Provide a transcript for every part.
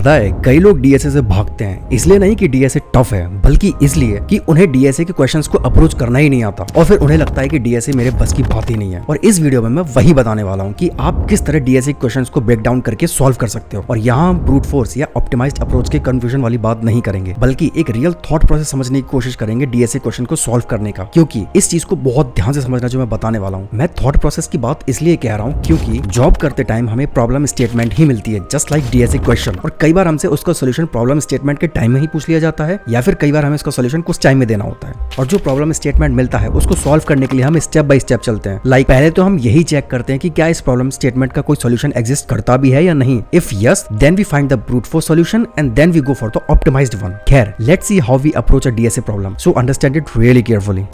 पता है कई लोग डीएसए से भागते हैं, इसलिए नहीं कि डीएसए टफ है, बल्कि इसलिए कि उन्हें डीएसए के क्वेश्चंस को अप्रोच करना ही नहीं आता और फिर उन्हें लगता है कि डीएसए मेरे बस की बात ही नहीं है। और इस वीडियो में मैं वही बताने वाला हूँ कि आप किस तरह डीएसए क्वेश्चंस को ब्रेक डाउन करके सॉल्व कर सकते हो। और यहाँ हम ब्रूट फोर्स या ऑप्टिमाइज्ड अप्रोच के कंफ्यूजन वाली बात नहीं करेंगे, बल्कि एक रियल थॉट प्रोसेस समझने की कोशिश करेंगे डीएसए क्वेश्चन को सॉल्व करने का। क्योंकि इस चीज को बहुत ध्यान से समझना जो मैं बताने वाला हूँ। मैं थॉट प्रोसेस की बात इसलिए कह रहा हूँ क्योंकि जॉब करते टाइम हमें प्रॉब्लम स्टेटमेंट ही मिलती है, जस्ट लाइक डीएसए क्वेश्चन। और कई बार हमसे उसका सोल्यूशन प्रॉब्लम स्टेटमेंट के टाइम में ही पूछ लिया जाता है, या फिर कई बार हमें इसका सोल्यूशन कुछ टाइम में देना होता है। और जो प्रॉब्लम स्टेटमेंट मिलता है उसको सॉल्व करने के लिए हम स्टेप बाय स्टेप चलते हैं। लाइक पहले तो हम यही चेक करते हैं कि क्या इस प्रॉब्लम स्टेटमेंट का कोई सोल्यूशन एग्जिस्ट करता भी है या नहीं। If yes, then we find the brute force solution and then we go for the optimised one. खैर, let's see how we approach a DSA problem, so understand it really carefully.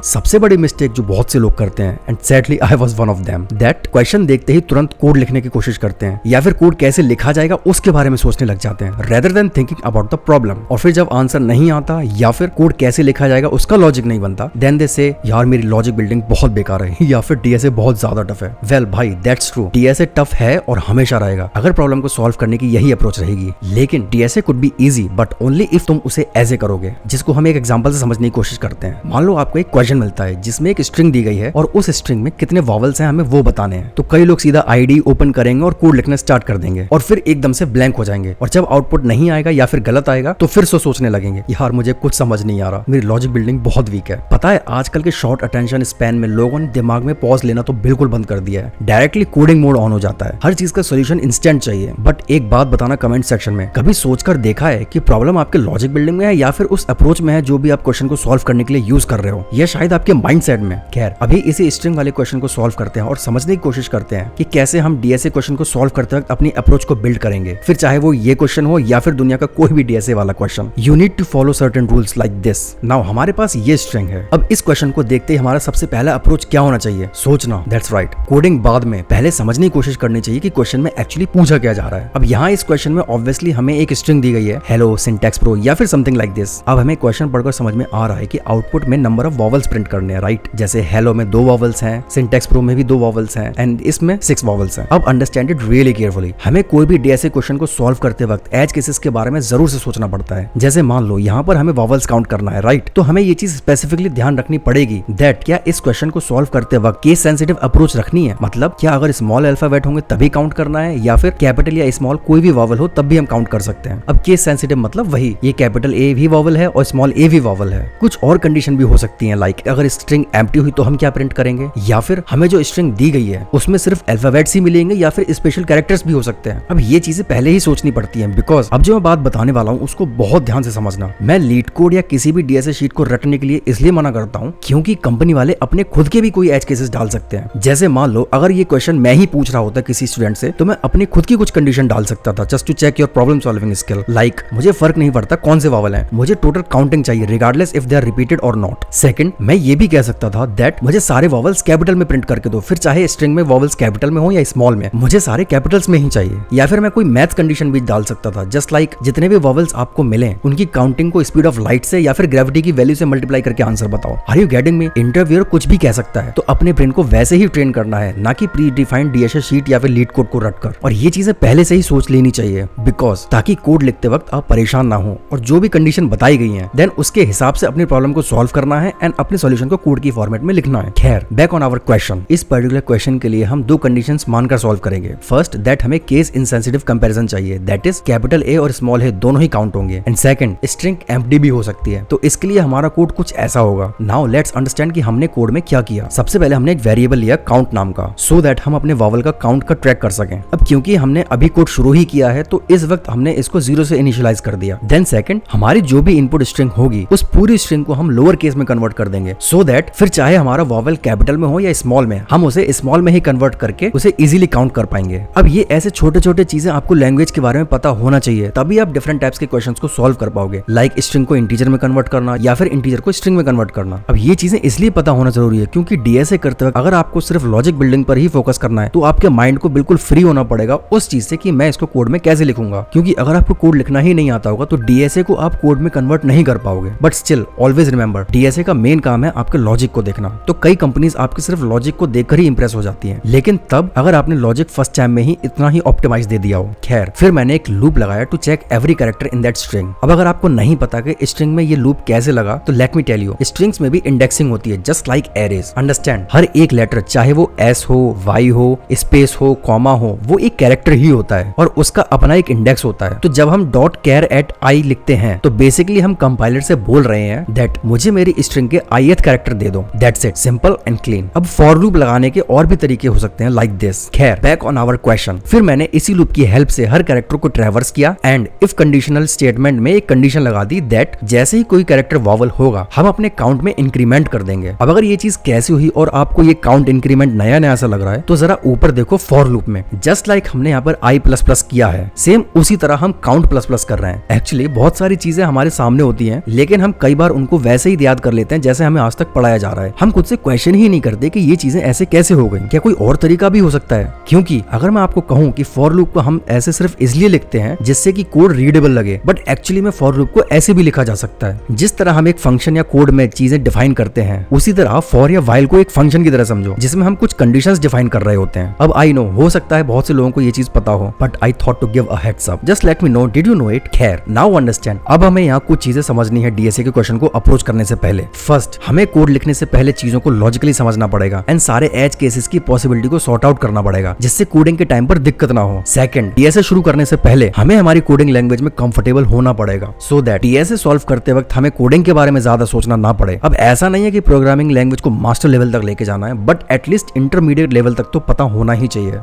सबसे बड़ी mistake जो बहुत से लोग करते हैं, and sadly I was one of them, that question देखते ही तुरंत कोड लिखने की कोशिश करते हैं, या फिर कोड कैसे लिखा जाएगा उसके बारे में सोचने लग जाते हैं rather than thinking about the problem. और फिर जब आंसर नहीं आता या फिर कोड कैसे लिखा जाएगा उसका लॉजिक नहीं बनता, देन दे से यार मेरी लॉजिक बिल्डिंग बहुत बेकार है या फिर डीएसए बहुत ज्यादा टफ है। वेल भाई, दैट्स ट्रू, डीएसए टफ है और हमेशा रहेगा अगर प्रॉब्लम को सॉल्व करने की यही अप्रोच रहेगी। लेकिन DSA could be easy but only if तुम उसे ऐसे करोगे, जिसको हम एक एग्जांपल से समझने की कोशिश करते हैं। मान लो आपको एक क्वेश्चन मिलता है जिसमें एक स्ट्रिंग दी गई है और उस स्ट्रिंग में कितने वॉवल्स हैं हमें वो बताने हैं। तो कई लोग सीधा आईडी ओपन करेंगे और कोड लिखना स्टार्ट कर देंगे और फिर एकदम से ब्लैंक हो जाएंगे। और जब आउटपुट नहीं आएगा या फिर गलत आएगा तो फिर सोचने लगेंगे यार मुझे कुछ समझ नहीं आ रहा, मेरी लॉजिक बिल्डिंग बहुत वीक है। पता है आजकल के शॉर्ट अटेंशन स्पैन में लोगों ने दिमाग में पॉज लेना तो बिल्कुल बंद कर दिया है। डायरेक्टली कोडिंग मोड ऑन हो जाता है, हर चीज का सोल्यूशन इंस्टेंट चाहिए। बट एक बात बताना कमेंट सेक्शन में, कभी सोचकर देखा है कि प्रॉब्लम आपके लॉजिक बिल्डिंग में है या फिर उस अप्रोच में है जो भी आप क्वेश्चन को सॉल्व करने के लिए यूज कर रहे हो, या शायद आपके माइंडसेट में। खैर, अभी इसी स्ट्रिंग वाले क्वेश्चन को सॉल्व करते हैं और समझने की कोशिश करते हैं कि कैसे हम डीएसए क्वेश्चन को सॉल्व करते वक्त अपनी अप्रोच को बिल्ड करेंगे, फिर चाहे वो ये क्वेश्चन हो या फिर दुनिया का कोई भी डीएसए वाला question. You need to follow certain rules like this. Now हमारे पास ये स्ट्रिंग है। अब इस क्वेश्चन को देखते ही हमारा सबसे पहला अप्रोच क्या होना चाहिए? सोचना। दैट्स राइट, कोडिंग बाद में, पहले समझने की कोशिश करनी चाहिए कि क्वेश्चन में एक्चुअली पूछा क्या जा रहा है। अब यहाँ इस क्वेश्चन में ऑब्वियसली हमें एक स्ट्रिंग दी गई है, हेलो सिंटैक्स प्रो या फिर समथिंग लाइक दिस। अब हमें क्वेश्चन पढ़कर समझ में आ रहा है कि आउटपुट में नंबर ऑफ वॉवल्स प्रिंट करने हैं, राइट? जैसे हेलो में 2 वॉवल्स हैं, सिंटैक्स प्रो में भी 2 वॉवल्स हैं एंड इसमें 6 वॉवल्स हैं। अब अंडरस्टैंड इट रियली केयरफुली। हमें कोई भी डीएसए क्वेश्चन को सॉल्व करते वक्त एज केसेस के बारे में जरूर से सोचना पड़ता है। जैसे मान लो यहाँ पर हमें वॉवल्स काउंट करना है, राइट? तो हमें ये चीज स्पेसिफिकली ध्यान रखनी पड़ेगी दैट क्या इस क्वेश्चन को सॉल्व करते वक्त केस सेंसिटिव अप्रोच रखनी है। मतलब क्या अगर स्मॉल अल्फाबेट होंगे तभी काउंट करना है, या फिर कैपिटल या स्मॉल कोई भी वॉवल हो तब भी हम काउंट कर सकते हैं। अब केस सेंसिटिव मतलब वही, ये कैपिटल ए भी वॉवल है और स्मॉल ए भी वॉवल है। कुछ और कंडीशन भी हो सकती है, लाइक अगर स्ट्रिंग एम्प्टी हुई तो हम क्या प्रिंट करेंगे, या फिर हमें जो स्ट्रिंग दी गई है उसमें सिर्फ अल्फाबेट्स ही मिलेंगे या फिर स्पेशल कैरेक्टर्स भी हो सकते हैं। अब ये चीजें पहले ही सोचनी पड़ती हैं, बिकॉज अब जो मैं बात बताने वाला हूँ उसको बहुत ध्यान से समझना। मैं लीड कोड या किसी भी डीएसए शीट को रटने के लिए इसलिए मना करता हूँ क्योंकि कंपनी वाले अपने खुद के भी कोई एज केसेस डाल सकते हैं। जैसे मान लो अगर ये क्वेश्चन मैं ही पूछ रहा होता किसी स्टूडेंट से, तो मैं अपनी खुद की कुछ कंडीशन डाल सकता था just to check your problem solving skill. Like मुझे फर्क नहीं पड़ता कौन से वॉवल हैं, मुझे टोटल काउंटिंग चाहिए regardless if they are repeated और नॉट। सेकंड, मैं ये भी कह सकता था दैट मुझे सारे वॉवल्स कैपिटल में प्रिंट करके दो, फिर चाहे स्ट्रिंग में वॉवल्स कैपिटल में हो या स्मॉल में, मुझे सारे कैपिटल्स में ही चाहिए। या फिर मैं कोई मैथ कंडीशन भी डाल सकता था, जस्ट लाइक जितने भी वॉवल्स आपको मिले उनकी काउंटिंग को स्पीड ऑफ लाइट से या फिर ग्रेविटी की वैल्यू से मल्टीप्लाई करके आंसर बताओ। Are you getting me? Interviewer कुछ भी कह सकता है, तो अपने ब्रेन को वैसे ही ट्रेन करना है, ना कि प्री डिफाइंड डीएसए शीट या फिर लीड कोड को रटकर। और ये चीजें पहले से ही सोच लेनी चाहिए, बिकॉज ताकि कोड लिखते वक्त आप परेशान ना हो और जो भी कंडीशन बताई गई है देन उसके हिसाब से अपनी प्रॉब्लम को सॉल्व करना है एंड अपने सॉल्यूशन को कोड की फॉर्मेट में लिखना है। खैर, बैक ऑन आवर क्वेश्चन। इस पर्टिकुलर क्वेश्चन के लिए हम 2 कंडीशंस मानकर सॉल्व करेंगे। फर्स्ट, दैट हमें केस इनसेंसिटिव कंपैरिजन चाहिए, दैट इज कैपिटल ए और स्मॉल ए दोनों ही काउंट होंगे। एंड सेकंड, स्ट्रिंग एम्प्टी भी हो सकती है। तो इसके लिए हमारा कोड कुछ ऐसा होगा। नाउ लेट्स अंडरस्टैंड कि हमने कोड में क्या किया। सबसे पहले हमने एक वेरिएबल लिया काउंट नाम का, सो दैट हम अपने वॉवल का काउंट का ट्रैक कर सकें। अब क्योंकि हमने अभी कोड शुरू ही किया है तो इस वक्त हमने इसको 0 से इनिशियलाइज कर दिया। देन सेकंड, हमारी जो भी इनपुट स्ट्रिंग होगी उस पूरी स्ट्रिंग को हम लोअर केस में कन्वर्ट कर देंगे, सो दैट फिर चाहे हमारा वॉवल कैपिटल में हो या स्मॉल में, हम उसे स्मॉल में ही कन्वर्ट करके उसे इजीली काउंट कर पाएंगे। अब ये ऐसे छोटे छोटे चीजें आपको लैंग्वेज के बारे में पता होना चाहिए, तभी आप डिफरेंट टाइप्स के क्वेश्चंस को सॉल्व कर पाओगे। लाइक स्ट्रिंग को इंटीजर में कन्वर्ट करना या फिर इंटीजर को स्ट्रिंग में कन्वर्ट करना। अब ये चीजें इसलिए पता होना जरूरी है क्योंकि डीएसए करते वक्त अगर आपको सिर्फ लॉजिक बिल्डिंग पर ही फोकस करना है तो आपके माइंड को बिल्कुल फ्री होना पड़ेगा उस चीज से कि मैं इसको कोड में कैसे लिखूंगा। क्योंकि अगर आपको कोड लिखना ही नहीं आता होगा तो डीएसए को आप कोड में कन्वर्ट नहीं कर पाओगे। But still always remember, DSA का मेन काम काम है आपके लॉजिक को देखना। तो कई कंपनीज आपके सिर्फ लॉजिक को देखकर ही इंप्रेस हो जाती हैं, लेकिन तब अगर आपने लॉजिक फर्स्ट टाइम में ही इतना ही ऑप्टिमाइज दे दिया हो। खैर, फिर मैंने एक लूप लगाया to check every character in that string. अब अगर आपको नहीं पता कि स्ट्रिंग में ये लूप कैसे लगा, तो let me tell you, strings में भी इंडेक्सिंग होती है जस्ट लाइक एरेज। अंडरस्टैंड, हर एक लेटर चाहे वो एस हो, वाई हो, स्पेस हो, कॉमा हो, वो एक कैरेक्टर ही होता है और उसका अपना एक इंडेक्स होता है। तो जब हम .char@i लिखते हैं तो बेसिकली हम कंपाइलर से बोल रहे हैं दैट मुझे मेरी स्ट्रिंग के ith कैरेक्टर दे दो। That's it, simple and clean. अब फॉर लूप लगाने के और भी तरीके हो सकते हैं लाइक दिस। खैर, बैक ऑन आवर क्वेश्चन, फिर मैंने इसी लूप की हेल्प से हर कैरेक्टर को ट्रैवर्स किया एंड इफ कंडीशनल स्टेटमेंट में एक कंडीशन लगा दी दैट जैसे ही कोई कैरेक्टर वॉवल होगा हम अपने काउंट में इंक्रीमेंट कर देंगे। अब अगर ये चीज कैसे हुई और आपको ये काउंट इंक्रीमेंट नया नया सा लग रहा है तो जरा ऊपर देखो फॉर लूप में, जस्ट लाइक हमने यहाँ पर i++ किया है, सेम उसी तरह हम काउंट ++ कर रहे हैं। एक्चुअली बहुत सारी चीजें हमारे सामने होती हैं लेकिन हम कई बार उनको वैसे ही याद कर लेते हैं जैसे हमें आज तक पढ़ाया जा रहा है। हम खुद से क्वेश्चन ही नहीं करते कि ये चीजें ऐसे कैसे हो गई, क्या कोई और तरीका भी हो सकता है। क्योंकि अगर मैं आपको कहूँ कि फॉर लूप को हम ऐसे सिर्फ इसलिए लिखते हैं जिससे कि कोड रीडेबल लगे, बट एक्चुअली में फॉर लूप को ऐसे भी लिखा जा सकता है। जिस तरह हम एक फंक्शन या कोड में चीजें डिफाइन करते हैं उसी तरह फॉर या व्हाइल को एक फंक्शन की तरह समझो जिसमें हम कुछ कंडीशंस डिफाइन कर रहे होते हैं। अब आई नो हो सकता है बहुत से लोगों को ये चीज पता हो, but I thought to give a heads up, just let me know, did you know it. खैर, नाउ अंडरस्टैंड, अब हमें यहाँ कुछ चीजें समझनी है डीएसए के क्वेश्चन को अप्रोच करने से पहले। फर्स्ट, हमें कोड लिखने से पहले चीजों को लॉजिकली समझना पड़ेगा एंड सारे एज केसेस की पॉसिबिलिटी को सॉर्ट आउट करना पड़ेगा जिससे कोडिंग के टाइम पर दिक्कत ना हो। सेकंड, डीएसए शुरू करने से पहले हमें हमारी कोडिंग लैंग्वेज में कंफर्टेबल होना पड़ेगा सो दैट डीएसए सॉल्व करते वक्त हमें कोडिंग के बारे में ज्यादा सोचना ना पड़े। अब ऐसा नहीं है कि प्रोग्रामिंग लैंग्वेज को मास्टर लेवल तक लेके जाना है, बट एटलीस्ट इंटरमीडिएट लेवल तक तो पता होना ही चाहिए।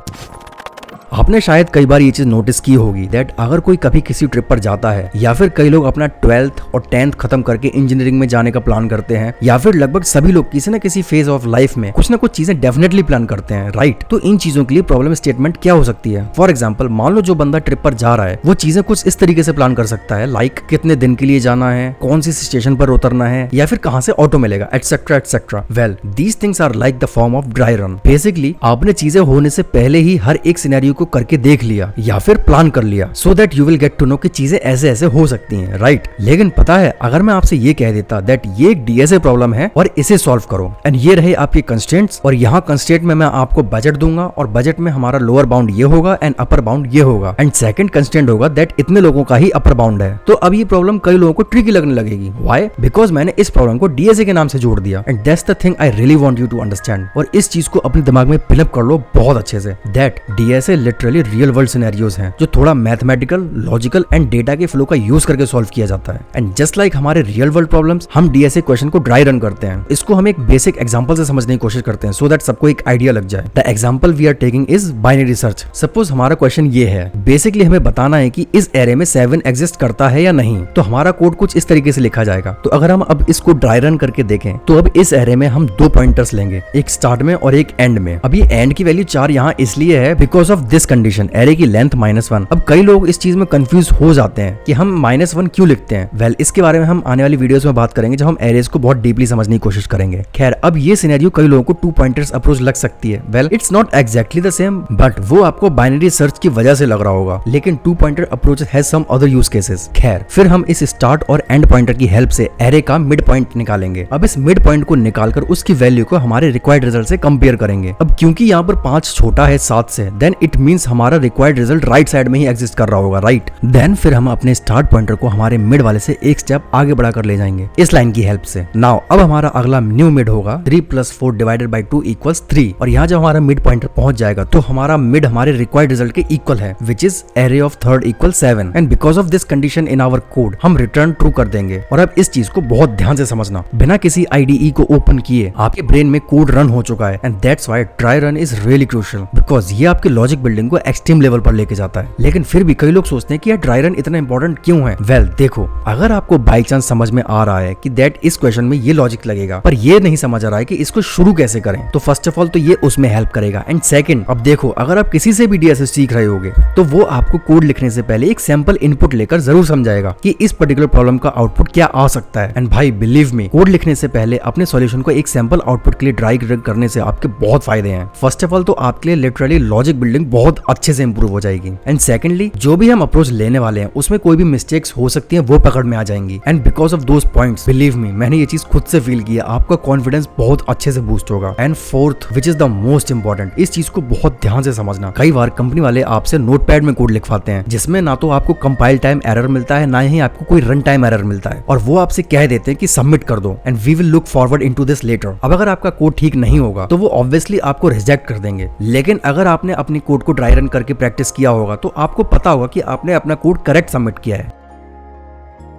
आपने शायद कई बार ये चीज नोटिस की होगी दैट अगर कोई कभी किसी ट्रिप पर जाता है या फिर कई लोग अपना 12th और 10th खत्म करके इंजीनियरिंग में जाने का प्लान करते हैं या फिर लगभग सभी लोग किसी न किसी फेज ऑफ लाइफ में कुछ ना कुछ चीजें डेफिनेटली प्लान करते हैं, राइट। तो इन चीजों के लिए प्रॉब्लम स्टेटमेंट क्या हो सकती है। फॉर एग्जाम्पल, मान लो जो बंदा ट्रिप पर जा रहा है वो चीजें कुछ इस तरीके से प्लान कर सकता है लाइक कितने दिन के लिए जाना है, कौन सी स्टेशन पर उतरना है या फिर कहाँ से ऑटो मिलेगा, etcetera etcetera. Well, these things are like the form of dry run. Basically आपने चीजें होने से पहले ही हर एक सिनेरियो को करके देख लिया या फिर प्लान कर लिया so that you will get to know कि चीजें ऐसे ऐसे हो सकती हैं, राइट। लेकिन पता है, अगर मैं आपसे ये कह देता दैट ये एक डीएसए प्रॉब्लम है और इसे सॉल्व करो एंड ये रहे आपके कंस्ट्रेंट्स और यहाँ कंस्ट्रेंट में मैं आपको बजट दूंगा और बजट में हमारा लोअर बाउंड ये होगा एंड अपर बाउंड ये होगा एंड सेकंड कंस्ट्रेंट होगा दैट इतने लोगों का ही अपर बाउंड है, तो अब ये प्रॉब्लम कई लोगों को ट्रिकी लगने लगेगी। व्हाई? बिकॉज मैंने इस प्रॉब्लम को डीएसए के नाम से जोड़ दिया and that's the thing I really want you to understand. और इस चीज को अपने दिमाग में फिलअप कर लो बहुत अच्छे say that DSA literally real world scenarios हैं जो थोड़ा मैथमेटिकल, लॉजिकल एंड डेटा के फ्लो का यूज करके सॉल्व किया जाता है। एंड जस्ट लाइक हमारे रियल वर्ल्ड प्रॉब्लम्स, हम डीएसए क्वेश्चन को ड्राई रन करते हैं। इसको हम एक बेसिक एग्जांपल से समझने की कोशिश करते हैं सो दैट सबको एक आइडिया लग जाए। The example we are taking is binary search. Suppose हमारा क्वेश्चन ये है, बेसिकली हमें बताना है कि इस एरे में 7 एग्जिस्ट करता है या नहीं। तो हमारा कोड कुछ इस तरीके से लिखा जाएगा। तो अगर हम अब इसको ड्राई रन करके देखें तो अब इस एरे में हम 2 पॉइंटर्स लेंगे, एक स्टार्ट में और एक एंड में। अब ये एंड की वैल्यू 4 यहाँ इसलिए है because of this condition, array की लेंथ -1। अब कई लोग इस चीज में कंफ्यूज हो जाते हैं कि हम -1 क्यों लिखते हैं। वेल, इसके बारे में हम आने वाली वीडियोस में बात करेंगे जब हम एरेज को बहुत डीपली समझने की कोशिश करेंगे। खैर, अब ये सिनेरियो कई लोगों को 2 पॉइंटर्स अप्रोच लग सकती है। Well, it's not exactly the same, but वो आपको बाइनरी सर्च की वजह से लग रहा होगा, लेकिन 2 pointer approach has some other use cases. खैर, फिर हम इस स्टार्ट और एंड पॉइंटर की हेल्प से एरे का मिड पॉइंट निकालेंगे। अब इस मिड पॉइंट को निकालकर उसकी वैल्यू को हमारे रिक्वायर्ड रिजल्ट से कंपेयर करेंगे। अब क्योंकि यहाँ पर 5 छोटा है 7 से, देन इट मींस हमारा रिक्वायर्ड रिजल्ट राइट साइड में ही एग्जिस्ट कर रहा होगा, राइट। देन फिर हम अपने स्टार्ट पॉइंटर को हमारे मिड वाले से एक स्टेप आगे बढ़ाकर ले जाएंगे इस लाइन की हेल्प से। नाउ अब हमारा अगला न्यू मिड होगा 3 + 4 डिवाइडेड बाय 2 = 3। और यहाँ जब हमारा मिड पॉइंटर पहुंच जाएगा तो हमारा मिड हमारे रिक्वायर्ड रिजल्ट के इक्वल है, which is array of third = 7। And because of this condition in our code हम रिटर्न ट्रू कर देंगे। और अब इस चीज को बहुत ध्यान से समझना, बिना किसी आईडीई को ओपन किए आपके ब्रेन में कोड रन हो चुका है and that's why dry run is really crucial because ये आपके लॉजिक बिल्डिंग को एक्सट्रीम लेवल पर लेके जाता है। लेकिन फिर भी कई लोग सोचते हैं कि यार ड्राई रन इतना इंपॉर्टेंट क्यों है। वेल, देखो, अगर आपको बाई चांस समझ में आ रहा है कि दैट इस क्वेश्चन में ये लॉजिक लगेगा पर ये नहीं समझ आ रहा है कि इसको शुरू कैसे करें, तो फर्स्ट ऑफ ऑल तो ये उसमें हेल्प करेगा। एंड सेकंड, अब देखो, अगर आप किसी से भी डीएसए सीख रहे होगे तो वो आपको कोड लिखने से पहले एक सैंपल इनपुट लेकर जरूर समझाएगा कि इस पर्टिकुलर प्रॉब्लम का आउटपुट क्या आ सकता है। एंड भाई बिलीव मी, कोड लिखने से पहले अपने सॉल्यूशन को एक सैंपल आउटपुट के लिए ड्राई रन करने से आपके बहुत फायदे हैं। फर्स्ट ऑफ ऑल तो आपके लिए लिटरली लॉजिक बिल्डिंग बहुत बहुत अच्छे से इंप्रूव हो जाएगी। एंड सेकंडली, जो भी हम अप्रोच लेने वाले हैं उसमें कोई भी मिस्टेक्स हो सकती हैं, वो पकड़ में आ जाएंगी। And because of those points, believe me, मैंने ये चीज खुद से फील किया, आपका कॉन्फिडेंस बहुत अच्छे से बूस्ट होगा। And fourth, which is the most important, इस चीज को बहुत ध्यान से समझना। कई बार कंपनी वाले आपसे नोटपैड में कोड लिखवाते हैं जिसमें ना तो आपको कंपाइल टाइम एरर मिलता है, ना ही आपको कोई रन टाइम एरर मिलता है, और वो आपसे कह देते हैं कि सबमिट कर दो and we will look forward into this letter. अब अगर आपका कोड ठीक नहीं होगा तो वो ऑब्वियसली आपको रिजेक्ट कर देंगे, लेकिन अगर आपने अपनी कोड को ड्राई रन करके प्रैक्टिस किया होगा तो आपको पता होगा कि आपने अपना कोड करेक्ट सबमिट किया है।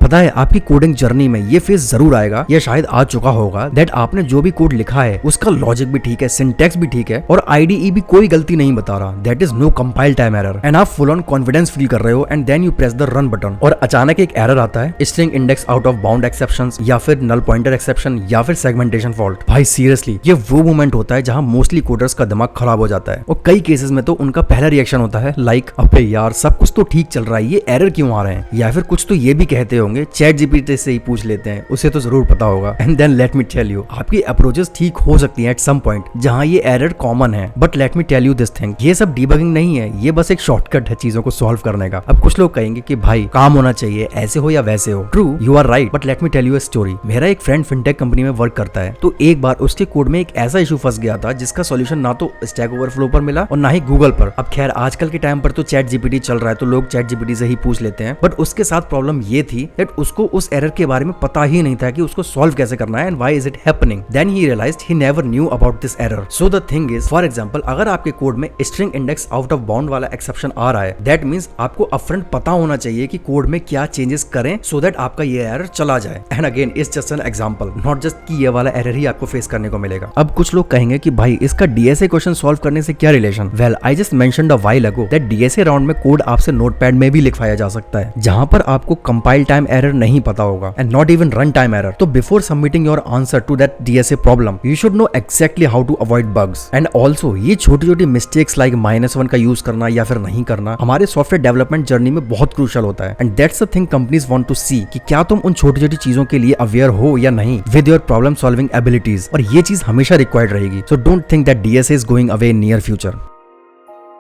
पता है, आपकी कोडिंग जर्नी में ये फेज जरूर आएगा, या शायद आ चुका होगा, दैट आपने जो भी कोड लिखा है उसका लॉजिक भी ठीक है, सिंटैक्स भी ठीक है, और आईडीई भी कोई गलती नहीं बता रहा, that is no compile time error, and आप फुल ऑन कॉन्फिडेंस फील कर रहे हो, and then you press the run button, और अचानक एक एरर आता है, string index out of bound exceptions, या फिर नल पॉइंटर एक्सेप्शन, या फिर सेगमेंटेशन फॉल्ट। भाई सीरियसली, ये वो मोमेंट होता है जहां मोस्टली कोडर्स का दिमाग खराब हो जाता है, और कई केसेस में तो उनका पहला रिएक्शन होता है लाइक, अबे यार सब कुछ तो ठीक चल रहा है, ये एरर क्यों आ रहे हैं, या फिर कुछ तो ये भी कहते होंगे, चैट जीपीटी से ही पूछ लेते हैं, उसे तो जरूर पता होगा। And then let me tell you, आपकी अप्रोचेस ठीक हो सकती हैं एट सम पॉइंट जहां ये एरर कॉमन है, but let me tell you this thing, ये सब डीबगिंग नहीं है, ये बस एक शॉर्टकट है चीजों को सॉल्व करने का। अब कुछ लोग कहेंगे कि भाई काम होना चाहिए, ऐसे हो या वैसे हो। True, you are right, but let me tell you a story. मेरा एक फ्रेंड फिनटेक कंपनी में वर्क करता है, तो एक बार उसके कोड में एक ऐसा इशू फंस गया था जिसका सॉल्यूशन ना तो स्टैक ओवरफ्लो पर मिला और ना ही गूगल पर। अब खैर आजकल के टाइम पर तो चैट जीपीटी चल रहा है, तो लोग चैट जीपीटी से ही पूछ लेते हैं, बट उसके साथ प्रॉब्लम ये थी दैट उसको उस एरर के बारे में पता ही नहीं था कि उसको सॉल्व कैसे करना है, and why is it happening. Then he realized he never knew about this error. So the thing is, for example, अगर आपके कोड में string index out of bound वाला एक्सेप्शन आ रहा है, दैट मींस आपको अपफ्रंट पता होना चाहिए कि कोड में क्या चेंजेस करें सो दैट आपका ये एरर चला जाए। And again it's just an example, not just कि ये वाला एरर ही आपको फेस करने को मिलेगा। अब कुछ लोग कहेंगे कि भाई इसका डीएसए क्वेश्चन सॉल्व करने से क्या relation? Well, I just mentioned a while ago that DSA round में कोड आपसे नोटपैड में भी लिखवाया जा सकता है, जहां पर आपको कंपाइल टाइम एरर नहीं पता होगा and not even run time error. तो before submitting your answer to that DSA problem, you should know exactly how to avoid bugs. And also ये छोटी छोटी मिस्टेक्स लाइक -1 का यूज करना या फिर नहीं करना हमारे सॉफ्टवेयर डेवलपमेंट जर्नी में बहुत क्रूशियल होता है, and that's the thing companies want to see कि क्या तुम उन छोटी छोटी चीजों के लिए अवेयर हो या नहीं with your problem solving abilities, और ये चीज हमेशा रिक्वायर्ड रहेगी। So don't think that DSA is going away in near future.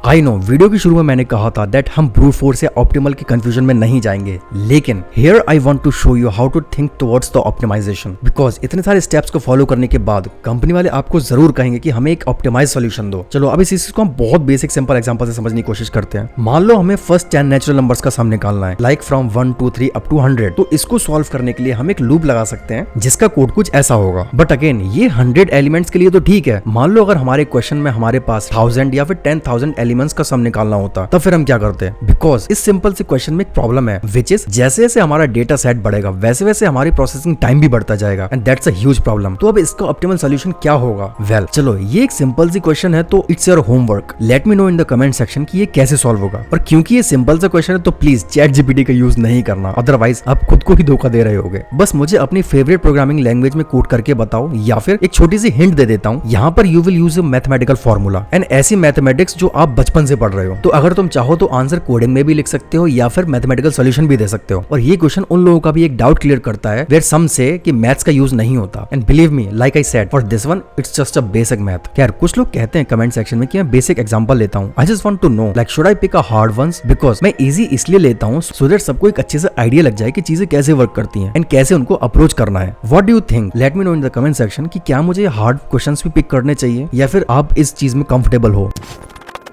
I know video की शुरू में मैंने कहा था दैट हम ब्रूट फोर्स या ऑप्टिमल के कंफ्यूजन में नहीं जाएंगे, लेकिन here I want to show you how to think towards the optimization, because इतने सारे स्टेप्स को फॉलो करने के बाद कंपनी वाले आपको जरूर कहेंगे कि हमें एक ऑप्टिमाइज सोल्यूशन दो। चलो अब इस चीज को हम बहुत बेसिक सिंपल एग्जांपल से समझने की कोशिश करते हैं। मान लो हमें फर्स्ट 10 नेचुरल नंबर्स का सम निकालना है, लाइक फ्रॉम 1 2 3 अप टू 100, तो इसको सॉल्व करने के लिए हम एक लूप लगा सकते हैं जिसका कोड कुछ ऐसा होगा। बट अगेन ये 100 एलिमेंट्स के लिए तो ठीक है, मान लो अगर हमारे क्वेश्चन में हमारे पास 1000 या फिर 10,000 एलिमेंट्स का सम निकालना होता, तब फिर हम क्या करते हैं? बिकॉज इस सिंपल से क्वेश्चन में एक प्रॉब्लम है, विच इज जैसे जैसे हमारा डेटा सेट बढ़ेगा वैसे वैसे हमारी प्रोसेसिंग टाइम भी बढ़ता जाएगा, and that's a huge problem. तो अब इसका ऑप्टिमल सॉल्यूशन क्या होगा? वेल, चलो ये एक सिंपल सी क्वेश्चन है, तो it's your homework. Late me no in the comment section कि ये कैसे सॉल्व होगा। और क्योंकि ये सिंपल सा क्वेश्चन है तो प्लीज चैट जीपीटी का यूज नहीं करना, अदरवाइज आप खुद को ही धोखा दे रहे होगे। बस मुझे अपनी फेवरेट प्रोग्रामिंग लैंग्वेज में कोड करके बताओ, या फिर एक छोटी सी हिंट दे देता हूँ, यहाँ पर you will use a mathematical formula and ऐसी मैथमेटिक्स जो आप बचपन से पढ़ रहे हो। तो अगर तुम चाहो तो आंसर कोडिंग में भी लिख सकते हो या फिर मैथमेटिकल सॉल्यूशन भी दे सकते हो। और ये क्वेश्चन उन लोगों का भी एक डाउट क्लियर करता है वेयर सम से कि मैथ्स का यूज नहीं होता, and believe me like I said for this one it's just a basic math. यार कुछ लोग कहते हैं कमेंट सेक्शन में कि मैं बेसिक एग्जांपल लेता हूं, I just want to know like should I pick a hard ones, because मैं इजी इसलिए लेता हूं सो दैट सबको एक अच्छे से आइडिया लग जाए कि चीजें कैसे वर्क करती हैं एंड कैसे उनको अप्रोच करना है। What do you think? Late me no in the comment section कि क्या मुझे हार्ड क्वेश्चंस भी पिक करने चाहिए या फिर आप इस चीज में कंफर्टेबल हो।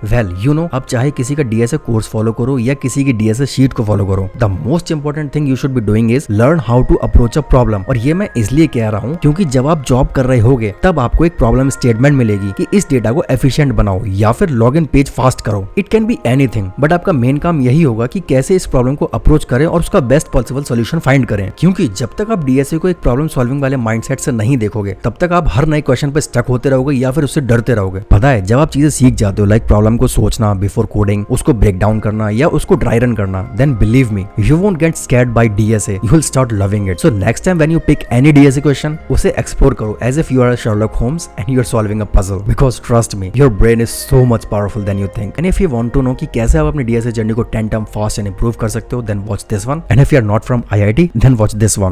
वेल यू नो, अब चाहे किसी का डीएसए कोर्स फॉलो करो या किसी की डीएसए शीट को फॉलो करो, the most important thing you should be doing is learn how to approach a problem. और ये मैं इसलिए कह रहा हूँ क्योंकि जब आप जॉब कर रहे होगे तब आपको एक प्रॉब्लम स्टेटमेंट मिलेगी कि इस डेटा को एफिशिएंट बनाओ या फिर लॉग इन पेज फास्ट करो। It can be anything, but आपका मेन काम यही होगा कि कैसे इस प्रॉब्लम को अप्रोच करें और उसका बेस्ट पॉसिबल सोल्यूशन फाइंड करें। क्योंकि जब तक आप डीएसए को एक प्रॉब्लम सॉल्विंग वाले माइंडसेट से नहीं देखोगे तब तक आप हर नए क्वेश्चन पे स्टक होते रहोगे या फिर उससे डरते रहोगे। पता है, जब आप चीजें सीख जाते हो लाइक प्रॉब्लम को सोचना बिफोर कोडिंग, उसको ब्रेक डाउन करना या उसको ड्राई रन करना, then believe me you won't get scared by DSA, you will start loving it. So next time when you pick any DSA question, उसे explore करो as if you are Sherlock Holmes and you are solving a puzzle, because trust me your brain is so much powerful then you think. And if you want to know कि कैसे आप अपनी DSA journey को 10 time fast and improve कर सकते हो, then watch this one, and if you are not from IIT then watch this one.